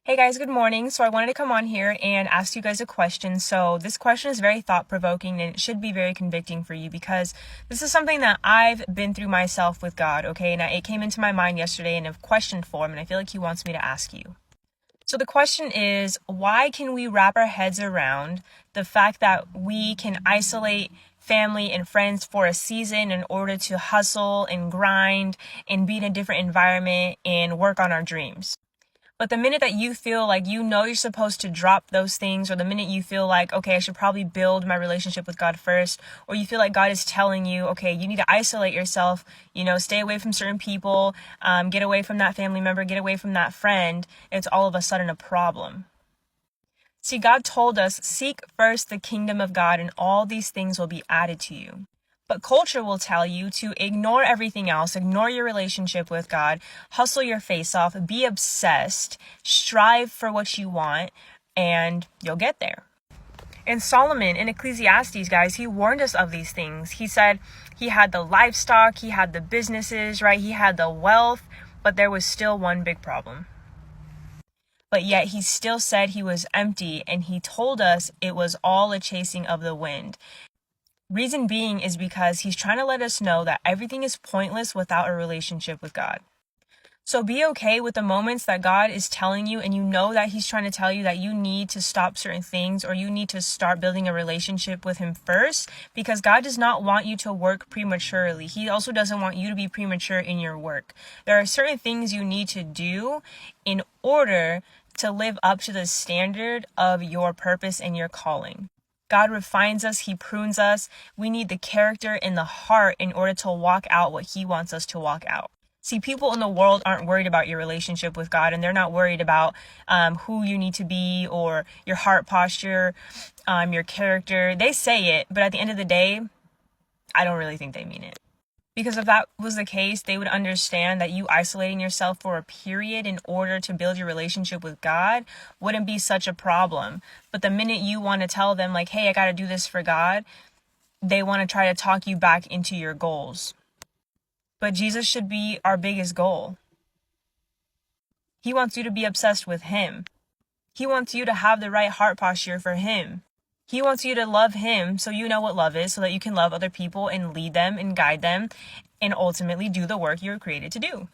Hey guys, good morning. So I wanted to come on here and ask you guys a question. So this question is very thought-provoking and it should be very convicting for you because this is something that I've been through myself with God, okay? And it came into my mind yesterday in a question form and I feel like He wants me to ask you. So the question is, why can we wrap our heads around the fact that we can isolate family and friends for a season in order to hustle and grind and be in a different environment and work on our dreams? But the minute that you feel like you're supposed to drop those things, or the minute you feel like, okay, I should probably build my relationship with God first, or you feel like God is telling you, okay, you need to isolate yourself, stay away from certain people, get away from that family member, get away from that friend, it's all of a sudden a problem. See, God told us, seek first the kingdom of God and all these things will be added to you. But culture will tell you to ignore everything else, ignore your relationship with God, hustle your face off, be obsessed, strive for what you want, and you'll get there. And Solomon in Ecclesiastes, guys, he warned us of these things. He said he had the livestock, he had the businesses, right? He had the wealth, but there was still one big problem. But yet he still said he was empty, and he told us it was all a chasing of the wind. Reason being is because he's trying to let us know that everything is pointless without a relationship with God. So be okay with the moments that God is telling you and you know that he's trying to tell you that you need to stop certain things or you need to start building a relationship with him first, because God does not want you to work prematurely. He also doesn't want you to be premature in your work. There are certain things you need to do in order to live up to the standard of your purpose and your calling. God refines us, he prunes us. We need the character and the heart in order to walk out what he wants us to walk out. See, people in the world aren't worried about your relationship with God, and they're not worried about who you need to be or your heart posture, your character. They say it, but at the end of the day, I don't really think they mean it. Because if that was the case, they would understand that you isolating yourself for a period in order to build your relationship with God wouldn't be such a problem. But the minute you want to tell them like, hey, I got to do this for God, they want to try to talk you back into your goals. But Jesus should be our biggest goal. He wants you to be obsessed with him. He wants you to have the right heart posture for him. He wants you to love him so you know what love is, so that you can love other people and lead them and guide them and ultimately do the work you were created to do.